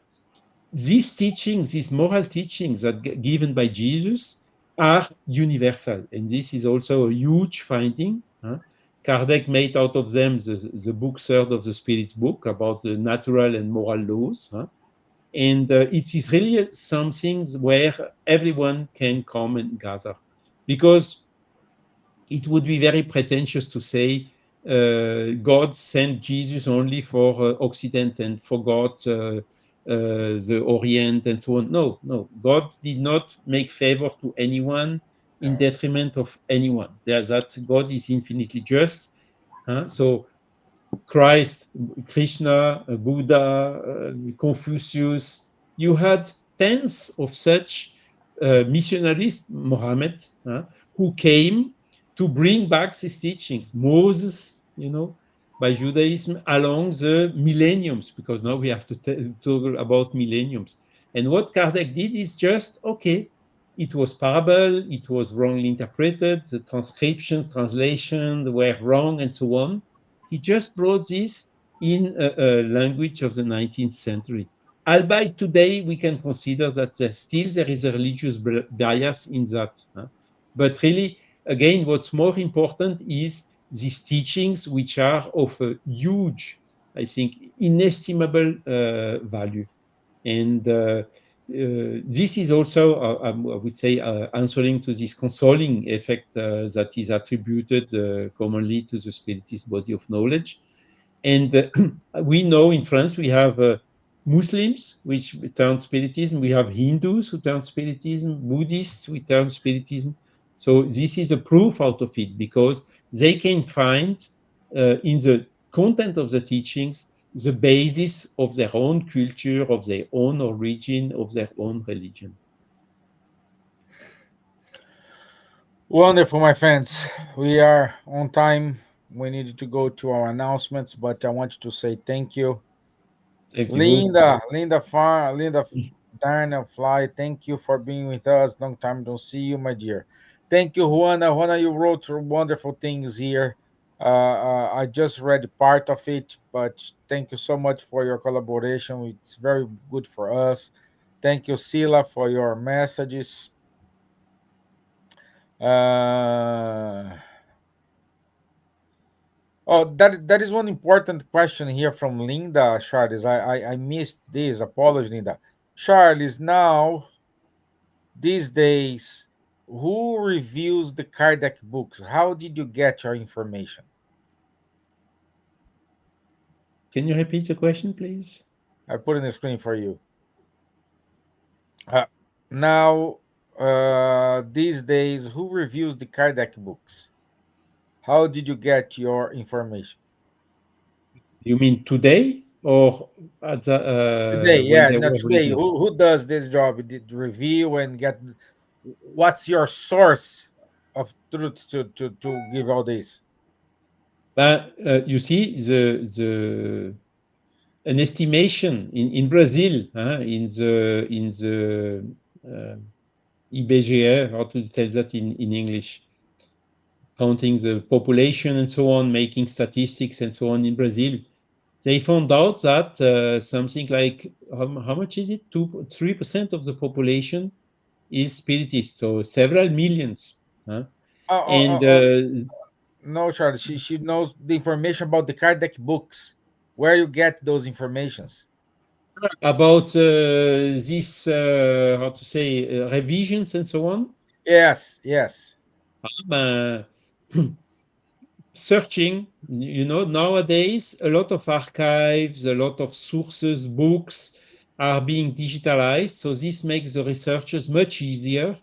these teachings, these moral teachings that given by Jesus are universal. And this is also a huge finding. Kardec made out of them the book third of the Spirit's book about the natural and moral laws. And it is really something where everyone can come and gather. Because it would be very pretentious to say God sent Jesus only for Occident and forgot the Orient and so on. No. God did not make favor to anyone in detriment of anyone. That God is infinitely just. So Christ, Krishna, Buddha, Confucius, you had tens of such missionaries, Muhammad, who came to bring back these teachings. Moses, by Judaism, along the millenniums, because now we have to talk about millenniums. And what Kardec did is just, okay, it was parable, it was wrongly interpreted, the transcription, translation were wrong, and so on. He just brought this in a language of the 19th century. albeit today we can consider that still there is a religious bias in that. But really, again, what's more important is these teachings, which are of a huge, I think, inestimable value. And this is also, I would say, answering to this consoling effect that is attributed commonly to the Spiritist body of knowledge. And we know in France we have Muslims which turn Spiritism, we have Hindus who turn Spiritism, Buddhists who turn Spiritism. So this is a proof out of it, because they can find in the content of the teachings the basis of their own culture, of their own origin, of their own religion. Wonderful, my friends. We are on time. We needed to go to our announcements, but I want to say thank you. Thank you. Linda Darnell Fly, thank you for being with us. Long time don't see you, my dear. Thank you, Juana. Juana, you wrote wonderful things here. I just read part of it, but thank you so much for your collaboration. It's very good for us. Thank you, Sila, for your messages. Uh, oh, that is one important question here from Linda Charles. I missed this. Apologies, Linda. Charles, now these days, who reviews the Kardec books? How did you get your information? Can you repeat the question, please? I put in the screen for you. Uh, now, these days, who reviews the Kardec books? How did you get your information? You mean today, or at Today, when yeah, they not were today. written? Who does this job? Did review and get. What's your source of truth to give all this? But you see, the an estimation in Brazil, in the uh, IBGE, how to tell that in English, counting the population and so on, making statistics and so on in Brazil. They found out that something like how much is it? 3% of the population is spiritist, so several millions. Oh, oh, And oh, oh, no, Charlie. She knows the information about the Kardec books. Where you get those informations? about this, how to say, revisions and so on, Yes, yes. uh, searching, nowadays a lot of archives, a lot of sources, books are being digitalized. So this makes the researchers much easier.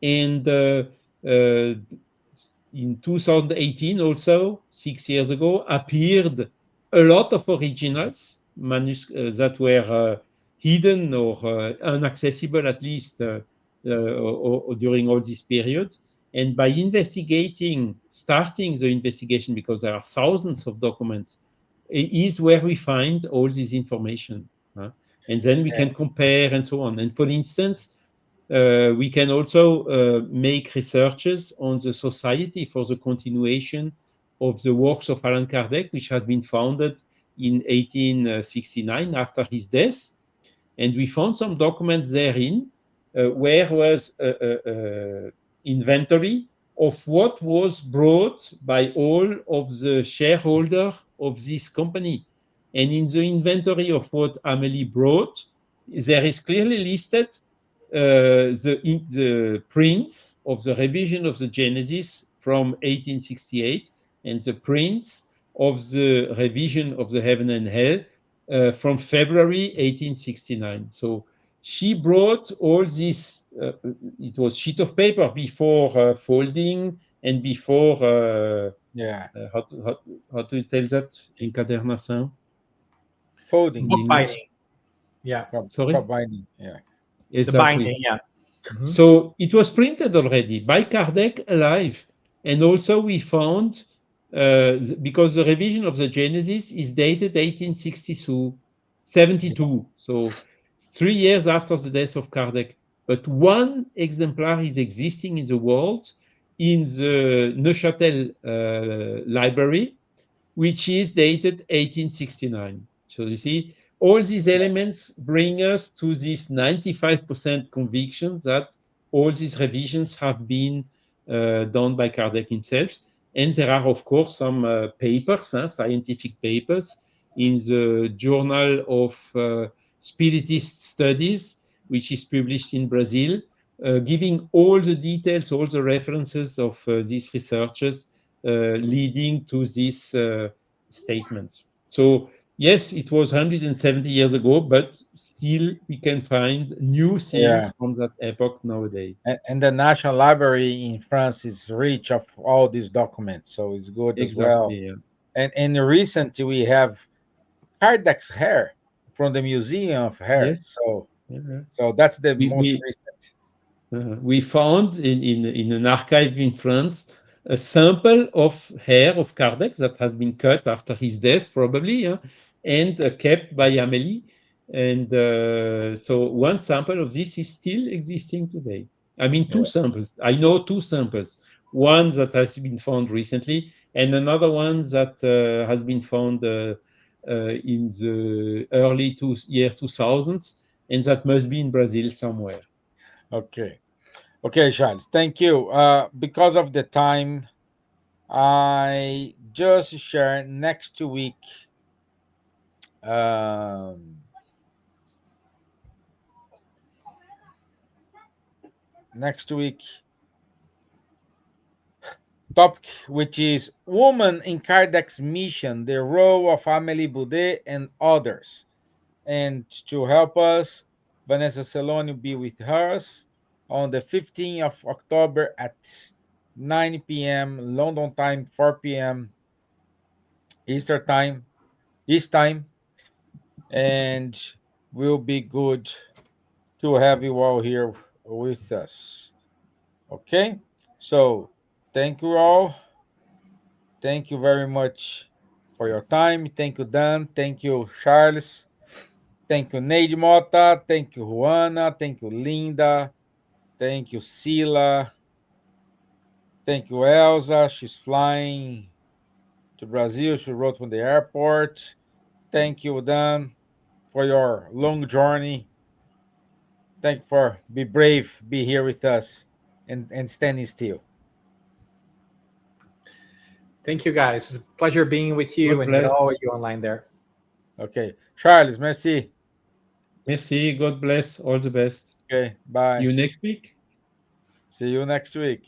And uh, in 2018, also 6 years ago, appeared a lot of originals that were hidden or inaccessible, at least or during all this period. And by starting the investigation, because there are thousands of documents, is where we find all this information. And then we Yeah. can compare and so on. And for instance, we can also make researches on the Society for the Continuation of the Works of Allan Kardec, which had been founded in 1869 after his death. And we found some documents therein where was inventory of what was brought by all of the shareholders of this company. And in the inventory of what Amélie brought, there is clearly listed the prints of the revision of the Genesis from 1868 and the prints of the revision of the Heaven and Hell from February 1869. So she brought all this, it was sheet of paper before folding and before, Yeah. how to tell that? Encadernation Folding. in Book English. binding. Yeah. Sorry? Binding. Yeah. The Exactly. binding. Yeah. Mhm. So it was printed already by Kardec alive. And also we found, because the revision of the Genesis is dated 1862, 72. So 3 years after the death of Kardec. But one exemplar is existing in the world in the Neuchâtel library, which is dated 1869. So you see, all these elements bring us to this 95% conviction that all these revisions have been done by Kardec himself. And there are, of course, some papers, scientific papers, in the Journal of Spiritist Studies, which is published in Brazil, giving all the details, all the references of these researchers leading to these statements. So, yes, it was 170 years ago, but still we can find new Yeah. things from that epoch nowadays. And the National Library in France is rich of all these documents, so it's good as well. Exactly. Yeah. And recently we have Kardec's hair from the Museum of Hair. Yes. So Yeah. so that's the We, most we recent. We found in an archive in France a sample of hair of Kardec that has been cut after his death, probably, and kept by Amélie. And so one sample of this is still existing today. I mean, two Yeah. samples. I know two samples. One that has been found recently, and another one that has been found in the early year 2000s, and that must be in Brazil somewhere. Okay. Okay, Charles. Thank you. Because of the time, I just share next week. Um, Next week topic, which is woman in Kardec's mission, the role of Amélie Boudet and others. And to help us, Vanessa Celoni will be with us on the 15th of October at 9 p.m. London time, 4 p.m. Eastern time, East time, and will be good to have you all here with us. Okay, so thank you all. Thank you very much for your time. Thank you, Dan. Thank you, Charles. Thank you, Neide Mota. Thank you, Juana. Thank you, Linda. Thank you, Sila. Thank you, Elsa. She's flying to Brazil. She wrote from the airport. Thank you, Dan, for your long journey. Thank you for be brave, be here with us, and standing still. Thank you, guys. It was a pleasure being with you God and with bless. all of you online there. Okay, Charles, merci. Merci. God bless. All the best. Okay, See you bye. next week. See you next week.